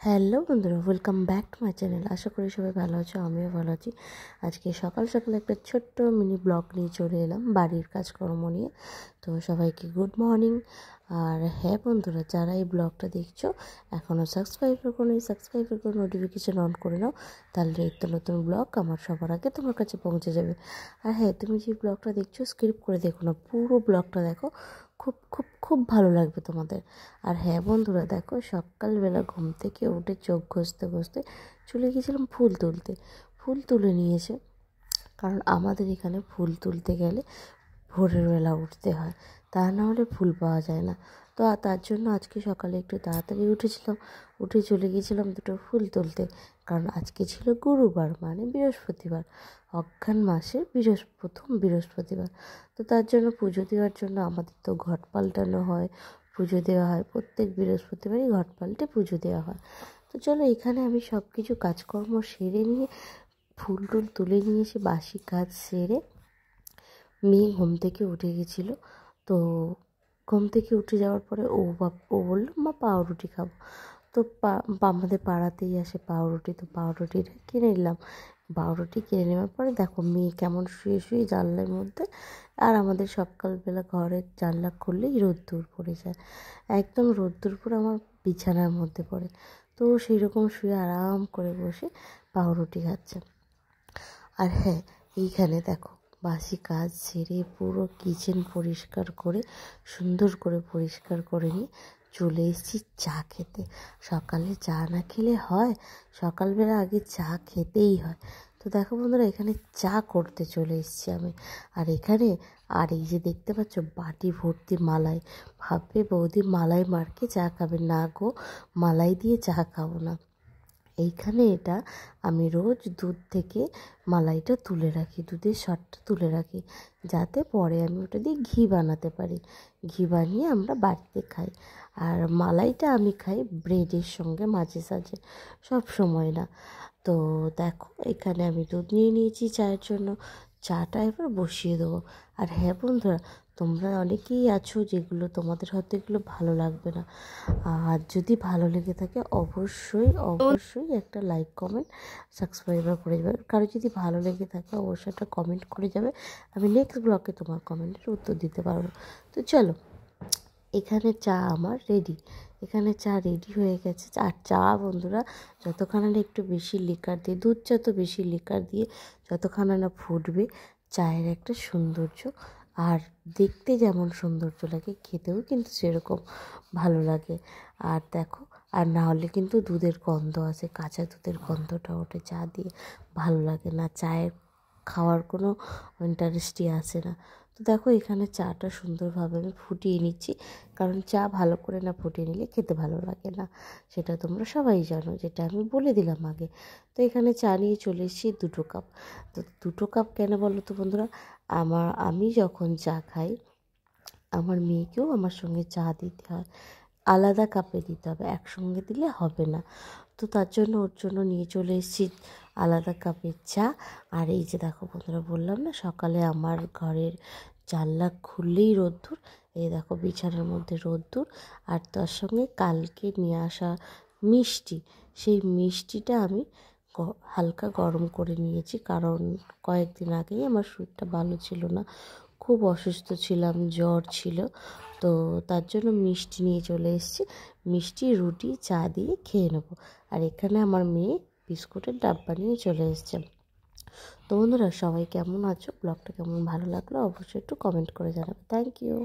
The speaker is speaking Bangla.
হ্যালো বন্ধুরা, welcome back to my channel. আশা করি সবাই ভালো আছো, আমিও ভালো আছি। আজকে সকাল সকাল একটা ছোট্ট মিনি ব্লগ নিয়ে চলে এলাম বাড়ির কাজকর্ম নিয়ে। তো সবাইকে গুড মর্নিং। আর হ্যাঁ বন্ধুরা, যারা এই ব্লগটা দেখছো এখনও সাবস্ক্রাইব করে নোটিফিকেশান অন করে নাও, তাহলে নিত্য নতুন ব্লগ আমার সবার আগে তোমার কাছে পৌঁছে যাবে। আর হ্যাঁ, তুমি যে ব্লগটা দেখছো স্কিপ করে দেখো না, পুরো ব্লগটা দেখো, খুব খুব খুব ভালো লাগবে তোমাদের। আর হ্যাঁ বন্ধুরা, দেখো সকালবেলা ঘুম থেকে উঠে চোখ ঘষতে চলে গিয়েছিলাম ফুল তুলতে। ফুল তুলে নিয়েছে, কারণ আমাদের এখানে ফুল তুলতে গেলে ভোরের বেলা উঠতে হয়, তা না হলে ফুল পাওয়া যায় না। তো তার জন্য আজকে সকালে একটু তাড়াতাড়ি উঠেছিলাম, উঠে চলে গিয়েছিলাম দুটো ফুল তুলতে। কারণ আজকে ছিল গুরুবার, মানে বৃহস্পতিবার, অঘ্রান মাসের প্রথম বৃহস্পতিবার। তো তার জন্য পুজো দেওয়ার জন্য আমাদের তো ঘট পাল্টানো হয়, পুজো দেওয়া হয়, প্রত্যেক বৃহস্পতিবারই ঘট পাল্টে পুজো দেওয়া হয়। তো চলো, এখানে আমি সব কিছু কাজকর্ম সেরে নিয়ে ফুল টুল তুলে নিয়ে এসে বাসি কাজ সেরে, মেয়ে ঘুম থেকে উঠে গেছিলো। তো ঘুম থেকে উঠে যাওয়ার পরে ও বললো মা পাউরুটি খাবো। তো আমাদের পাড়াতেই আসে পাউরুটি, তো পাউরুটিটা কিনে নিলাম। পাউরুটি কিনে নেওয়ার পরে দেখো মেয়ে কেমন শুয়ে জানলার মধ্যে, আর আমাদের সকালবেলা ঘরের জানলা খুললেই রোদ্দুর পড়ে যায়, একদম রোদ্দুর পরে আমার বিছানার মধ্যে পড়ে। তো সেই রকম শুয়ে আরাম করে বসে পাউরুটি খাচ্ছে। আর হ্যাঁ, এইখানে দেখো বাসি কাজ সেরে পুরো কিচেন পরিষ্কার করে, সুন্দর করে পরিষ্কার করে নিয়ে চলে এসেছি চা খেতে। সকালে চা না খেলে হয়, সকালবেলা আগে চা খেতেই হয়। তো দেখো বন্ধুরা, এখানে চা করতে চলে এসেছি আমি। আর এখানে এই যে দেখতে পাচ্ছ বাটি ভর্তি মালাই। ভাববে বৌদি মালাই মার্কে চা খাবে? না গো, মালাই দিয়ে চা খাবো না। এইখানে এটা আমি রোজ দুধ থেকে মালাইটা তুলে রাখি, দুধের সরটা তুলে রাখি, যাতে পরে আমি ওটা দিয়ে ঘি বানাতে পারি। ঘি বানিয়ে আমরা বাড়িতে খাই। আর মালাইটা আমি খাই ব্রেডের সঙ্গে, মাঝে সাঝে, সব সময় না। তো দেখো এখানে আমি দুধ নিয়ে নিয়েছি চায়ের জন্য, চাটা এবার বসিয়ে দেবো। আর হ্যাঁ বন্ধুরা, তোমরা অনেকেই আছো যেগুলো তোমাদের হয়তো এগুলো ভালো লাগবে না। আর যদি ভালো লেগে থাকে অবশ্যই একটা লাইক কমেন্ট সাবস্ক্রাইবার করে যাবে। কারো যদি ভালো লেগে থাকে অবশ্যই একটা কমেন্ট করে যাবে, আমি নেক্সট ব্লগে তোমার কমেন্টের উত্তর দিতে পারবো। তো চলো, এখানে চা আমার রেডি। এখানে চা রেডি হয়ে গেছে। আর চা বন্ধুরা, যতক্ষণ না একটু বেশি লিকার দিয়ে, দুধ যত বেশি লিকার দিয়ে যতক্ষণ না ফুটবে, চায়ের একটা সৌন্দর্য, আর দেখতে যেমন সৌন্দর্য লাগে, খেতেও কিন্তু সেরকম ভালো লাগে। আর দেখো, আর না হলে কিন্তু দুধের গন্ধ আসে, কাঁচা দুধের গন্ধটা ওঠে চা দিয়ে, ভালো লাগে না, চায়ের খাওয়ার কোনো ইন্টারেস্টই আসে না। তো দেখো এখানে চাটা সুন্দরভাবে আমি ফুটিয়ে নিচ্ছি, কারণ চা ভালো করে না ফুটিয়ে নিলে খেতে ভালো লাগে না, সেটা তোমরা সবাই জানো, যেটা আমি বলে দিলাম আগে। তো এখানে চা নিয়ে চলে এসেছি 2 কাপ। তো 2 কাপ কেন বলো তো বন্ধুরা, আমি যখন চা খাই, আমার মেয়েকেও আমার সঙ্গে চা দিতে হয়, আলাদা কাপে দিতে হবে, একসঙ্গে দিলে হবে না। তো তার জন্য ওর জন্য নিয়ে চলে এসেছি আলাদা কাপের চা। আর এই যে দেখো বন্ধুরা, বললাম না সকালে আমার ঘরের জানলা খুললেই রোদ্দুর, এই দেখো বিছানার মধ্যে রোদ্দুর। আর তার সঙ্গে কালকে নিয়ে আসা মিষ্টি, সেই মিষ্টিটা আমি হালকা গরম করে নিয়েছি, কারণ কয়েকদিন আগেই আমার শরীরটা ভালো ছিল না, খুব অসুস্থ ছিলাম, জ্বর ছিল। তো তার জন্য মিষ্টি নিয়ে চলে এসেছি, মিষ্টি রুটি চা দিয়ে খেয়ে নেবো। আর এখানে আমার মেয়ে বিস্কুটের ডাব্বা নিয়ে চলে এসেছে। তো বন্ধুরা, সবাই কেমন আছো? ব্লগটা কেমন ভালো লাগলো অবশ্যই একটু কমেন্ট করে জানাবে। Thank you.